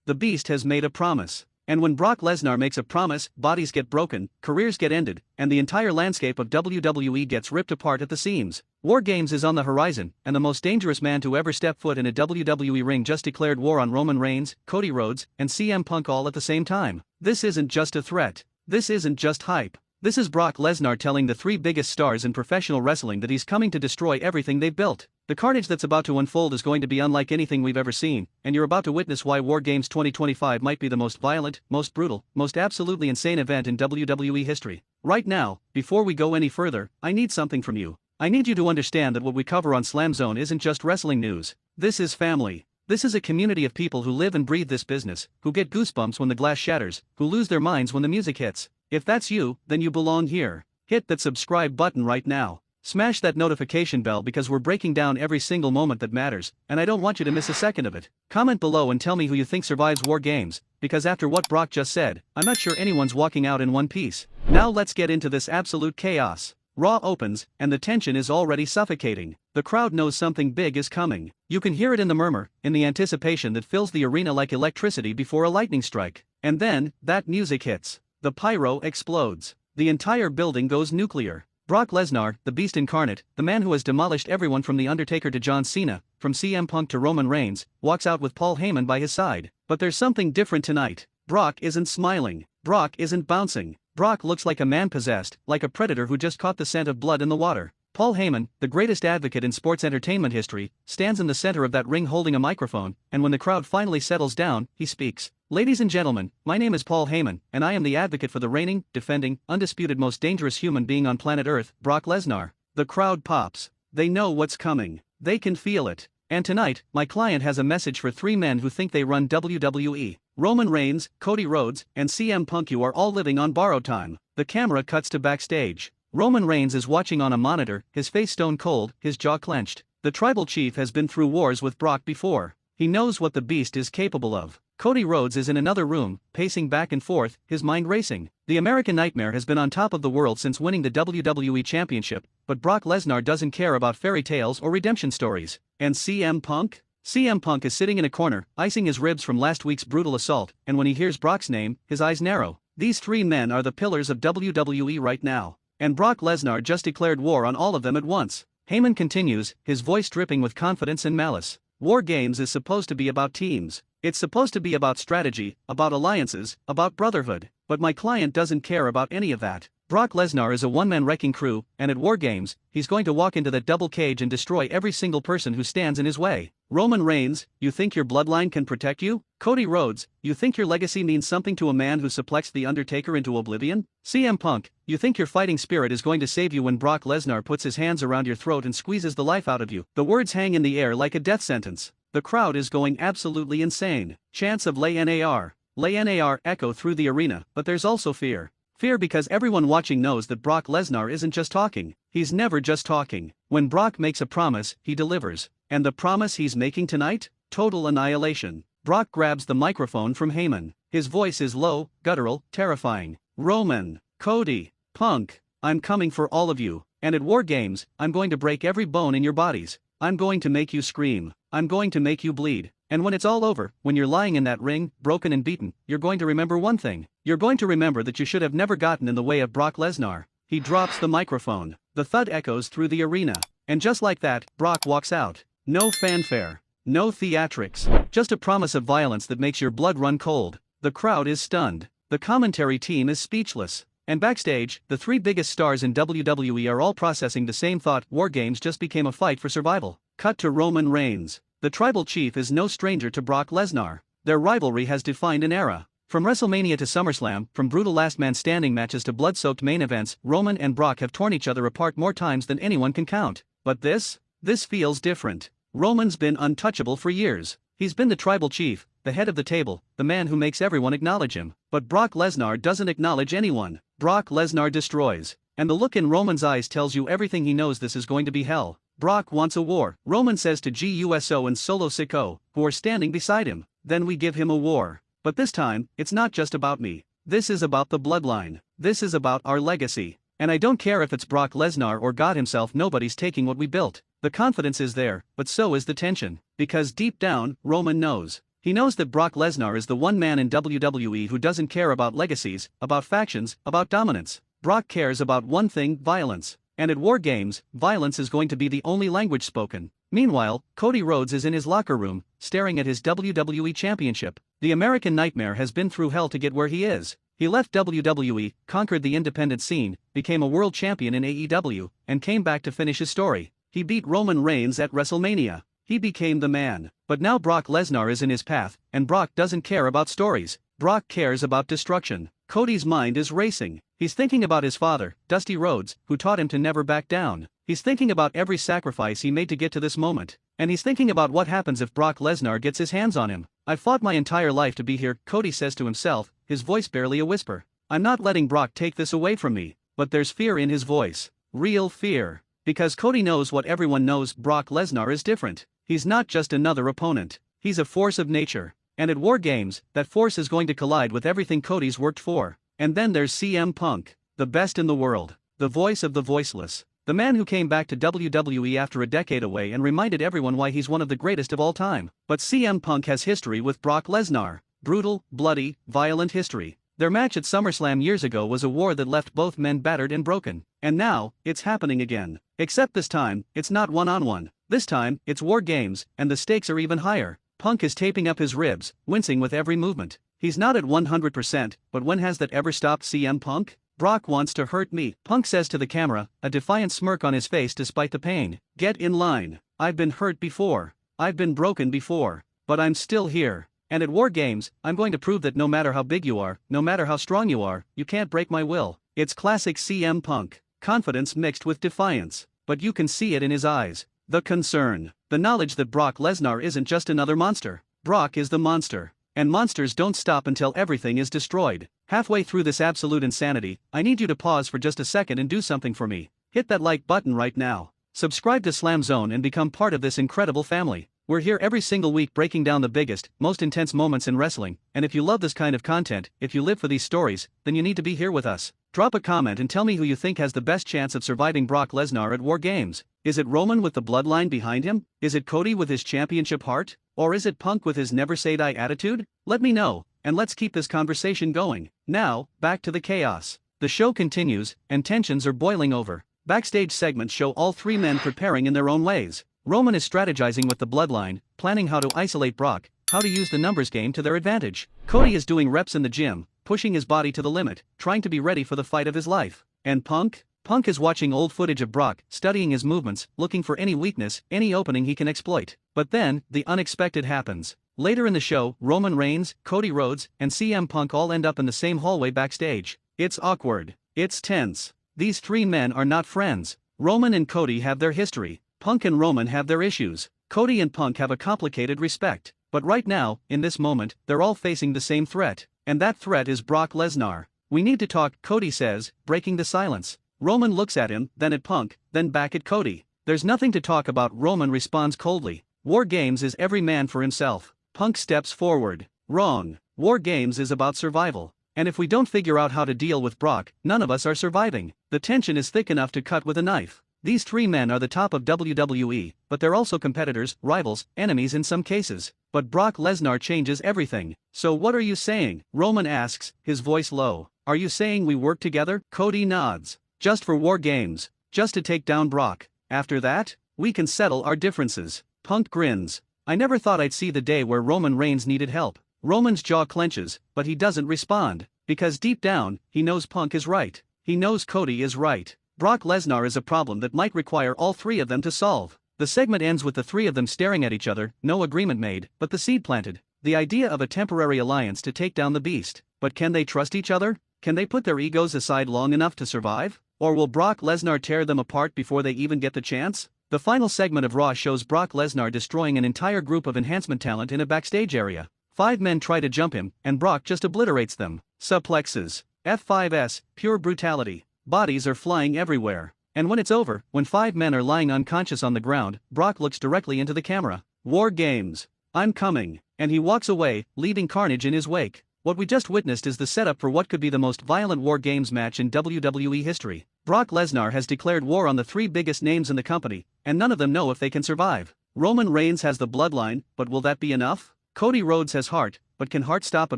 The Beast has made a promise. And when Brock Lesnar makes a promise, bodies get broken, careers get ended, and the entire landscape of WWE gets ripped apart at the seams. War Games is on the horizon, and the most dangerous man to ever step foot in a WWE ring just declared war on Roman Reigns, Cody Rhodes, and CM Punk all at the same time. This isn't just a threat. This isn't just hype. This is Brock Lesnar telling the three biggest stars in professional wrestling that he's coming to destroy everything they've built. The carnage that's about to unfold is going to be unlike anything we've ever seen, and you're about to witness why War Games 2025 might be the most violent, most brutal, most absolutely insane event in WWE history. Right now, before we go any further, I need something from you. I need you to understand that what we cover on SLAMZONE isn't just wrestling news. This is family. This is a community of people who live and breathe this business, who get goosebumps when the glass shatters, who lose their minds when the music hits. If that's you, then you belong here. Hit that subscribe button right now. Smash that notification bell because we're breaking down every single moment that matters, and I don't want you to miss a second of it. Comment below and tell me who you think survives War Games, because after what Brock just said, I'm not sure anyone's walking out in one piece. Now let's get into this absolute chaos. Raw opens, and the tension is already suffocating. The crowd knows something big is coming. You can hear it in the murmur, in the anticipation that fills the arena like electricity before a lightning strike. And then, that music hits. The pyro explodes. The entire building goes nuclear. Brock Lesnar, the Beast incarnate, the man who has demolished everyone from The Undertaker to John Cena, from CM Punk to Roman Reigns, walks out with Paul Heyman by his side. But there's something different tonight. Brock isn't smiling. Brock isn't bouncing. Brock looks like a man possessed, like a predator who just caught the scent of blood in the water. Paul Heyman, the greatest advocate in sports entertainment history, stands in the center of that ring holding a microphone, and when the crowd finally settles down, he speaks. Ladies and gentlemen, my name is Paul Heyman, and I am the advocate for the reigning, defending, undisputed most dangerous human being on planet Earth, Brock Lesnar. The crowd pops. They know what's coming. They can feel it. And tonight, my client has a message for three men who think they run WWE. Roman Reigns, Cody Rhodes, and CM Punk. You are all living on borrowed time. The camera cuts to backstage. Roman Reigns is watching on a monitor, his face stone cold, his jaw clenched. The tribal chief has been through wars with Brock before. He knows what the Beast is capable of. Cody Rhodes is in another room, pacing back and forth, his mind racing. The American Nightmare has been on top of the world since winning the WWE Championship, but Brock Lesnar doesn't care about fairy tales or redemption stories. And CM Punk? CM Punk is sitting in a corner, icing his ribs from last week's brutal assault, and when he hears Brock's name, his eyes narrow. These three men are the pillars of WWE right now. And Brock Lesnar just declared war on all of them at once. Heyman continues, his voice dripping with confidence and malice. War Games is supposed to be about teams. It's supposed to be about strategy, about alliances, about brotherhood. But my client doesn't care about any of that. Brock Lesnar is a one-man wrecking crew, and at War Games, he's going to walk into that double cage and destroy every single person who stands in his way. Roman Reigns, you think your bloodline can protect you? Cody Rhodes, you think your legacy means something to a man who suplexed The Undertaker into oblivion? CM Punk, you think your fighting spirit is going to save you when Brock Lesnar puts his hands around your throat and squeezes the life out of you? The words hang in the air like a death sentence. The crowd is going absolutely insane. Chants of Lay NAR echo through the arena, but there's also fear. Fear because everyone watching knows that Brock Lesnar isn't just talking. He's never just talking. When Brock makes a promise, he delivers. And the promise he's making tonight? Total annihilation. Brock grabs the microphone from Heyman. His voice is low, guttural, terrifying. Roman, Cody, Punk, I'm coming for all of you. And at War Games, I'm going to break every bone in your bodies. I'm going to make you scream. I'm going to make you bleed. And when it's all over, when you're lying in that ring, broken and beaten, you're going to remember one thing. You're going to remember that you should have never gotten in the way of Brock Lesnar. He drops the microphone. The thud echoes through the arena. And just like that, Brock walks out. No fanfare. No theatrics. Just a promise of violence that makes your blood run cold. The crowd is stunned. The commentary team is speechless. And backstage, the three biggest stars in WWE are all processing the same thought. War Games just became a fight for survival. Cut to Roman Reigns. The tribal chief is no stranger to Brock Lesnar. Their rivalry has defined an era. From WrestleMania to SummerSlam, from brutal last-man-standing matches to blood-soaked main events, Roman and Brock have torn each other apart more times than anyone can count. But this feels different. Roman's been untouchable for years. He's been the tribal chief, the head of the table, the man who makes everyone acknowledge him. But Brock Lesnar doesn't acknowledge anyone. Brock Lesnar destroys. And the look in Roman's eyes tells you everything. He knows this is going to be hell. Brock wants a war. Roman says to GUSO and Solo Sikoa, who are standing beside him, then we give him a war. But this time, it's not just about me. This is about the bloodline. This is about our legacy. And I don't care if it's Brock Lesnar or God himself, nobody's taking what we built. The confidence is there, but so is the tension. Because deep down, Roman knows. He knows that Brock Lesnar is the one man in WWE who doesn't care about legacies, about factions, about dominance. Brock cares about one thing: violence. And at War Games, violence is going to be the only language spoken. Meanwhile, Cody Rhodes is in his locker room, staring at his WWE Championship. The American Nightmare has been through hell to get where he is. He left WWE, conquered the independent scene, became a world champion in AEW, and came back to finish his story. He beat Roman Reigns at WrestleMania. He became the man. But now Brock Lesnar is in his path, and Brock doesn't care about stories. Brock cares about destruction. Cody's mind is racing. He's thinking about his father, Dusty Rhodes, who taught him to never back down. He's thinking about every sacrifice he made to get to this moment. And he's thinking about what happens if Brock Lesnar gets his hands on him. "I've fought my entire life to be here," Cody says to himself, his voice barely a whisper. "I'm not letting Brock take this away from me." But there's fear in his voice. Real fear. Because Cody knows what everyone knows: Brock Lesnar is different. He's not just another opponent. He's a force of nature. And at War Games, that force is going to collide with everything Cody's worked for. And then there's CM Punk, the best in the world, the voice of the voiceless. The man who came back to WWE after a decade away and reminded everyone why he's one of the greatest of all time. But CM Punk has history with Brock Lesnar. Brutal, bloody, violent history. Their match at SummerSlam years ago was a war that left both men battered and broken. And now, it's happening again. Except this time, it's not one-on-one. This time, it's War Games, and the stakes are even higher. Punk is taping up his ribs, wincing with every movement. He's not at 100%, but when has that ever stopped CM Punk? "Brock wants to hurt me," Punk says to the camera, a defiant smirk on his face despite the pain. "Get in line. I've been hurt before. I've been broken before. But I'm still here. And at War Games, I'm going to prove that no matter how big you are, no matter how strong you are, you can't break my will." It's classic CM Punk. Confidence mixed with defiance. But you can see it in his eyes. The concern. The knowledge that Brock Lesnar isn't just another monster. Brock is the monster. And monsters don't stop until everything is destroyed. Halfway through this absolute insanity, I need you to pause for just a second and do something for me. Hit that like button right now. Subscribe to SLAMZONE and become part of this incredible family. We're here every single week breaking down the biggest, most intense moments in wrestling, and if you love this kind of content, if you live for these stories, then you need to be here with us. Drop a comment and tell me who you think has the best chance of surviving Brock Lesnar at War Games. Is it Roman with the bloodline behind him? Is it Cody with his championship heart? Or is it Punk with his never say die attitude? Let me know, and let's keep this conversation going. Now, back to the chaos. The show continues, and tensions are boiling over. Backstage segments show all three men preparing in their own ways. Roman is strategizing with the bloodline, planning how to isolate Brock, how to use the numbers game to their advantage. Cody is doing reps in the gym, pushing his body to the limit, trying to be ready for the fight of his life. And Punk? Punk is watching old footage of Brock, studying his movements, looking for any weakness, any opening he can exploit. But then, the unexpected happens. Later in the show, Roman Reigns, Cody Rhodes, and CM Punk all end up in the same hallway backstage. It's awkward. It's tense. These three men are not friends. Roman and Cody have their history. Punk and Roman have their issues. Cody and Punk have a complicated respect. But right now, in this moment, they're all facing the same threat. And that threat is Brock Lesnar. "We need to talk," Cody says, breaking the silence. Roman looks at him, then at Punk, then back at Cody. "There's nothing to talk about," Roman responds coldly. "War Games is every man for himself." Punk steps forward. "Wrong. War Games is about survival. And if we don't figure out how to deal with Brock, none of us are surviving." The tension is thick enough to cut with a knife. These three men are the top of WWE, but they're also competitors, rivals, enemies in some cases. But Brock Lesnar changes everything. "So what are you saying?" Roman asks, his voice low. "Are you saying we work together?" Cody nods. "Just for War Games. Just to take down Brock. After that, we can settle our differences." Punk grins. "I never thought I'd see the day where Roman Reigns needed help." Roman's jaw clenches, but he doesn't respond. Because deep down, he knows Punk is right. He knows Cody is right. Brock Lesnar is a problem that might require all three of them to solve. The segment ends with the three of them staring at each other, no agreement made, but the seed planted. The idea of a temporary alliance to take down the beast. But can they trust each other? Can they put their egos aside long enough to survive? Or will Brock Lesnar tear them apart before they even get the chance? The final segment of Raw shows Brock Lesnar destroying an entire group of enhancement talent in a backstage area. 5 men try to jump him, and Brock just obliterates them. Suplexes. F5S, pure brutality. Bodies are flying everywhere. And when it's over, when 5 men are lying unconscious on the ground, Brock looks directly into the camera. "War Games. I'm coming." And he walks away, leaving carnage in his wake. What we just witnessed is the setup for what could be the most violent War Games match in WWE history. Brock Lesnar has declared war on the 3 biggest names in the company, and none of them know if they can survive. Roman Reigns has the bloodline, but will that be enough? Cody Rhodes has heart, but can heart stop a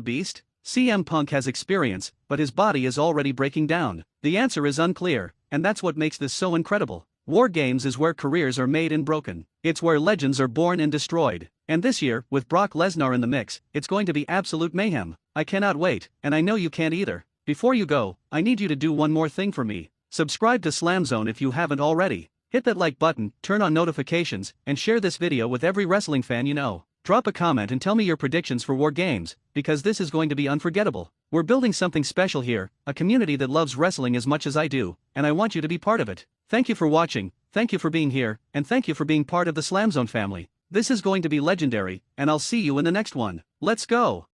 beast? CM Punk has experience, but his body is already breaking down. The answer is unclear, and that's what makes this so incredible. War Games is where careers are made and broken. It's where legends are born and destroyed. And this year, with Brock Lesnar in the mix, it's going to be absolute mayhem. I cannot wait, and I know you can't either. Before you go, I need you to do one more thing for me. Subscribe to SLAMZONE if you haven't already. Hit that like button, turn on notifications, and share this video with every wrestling fan you know. Drop a comment and tell me your predictions for War Games, because this is going to be unforgettable. We're building something special here, a community that loves wrestling as much as I do, and I want you to be part of it. Thank you for watching, thank you for being here, and thank you for being part of the SLAMZONE family. This is going to be legendary, and I'll see you in the next one. Let's go!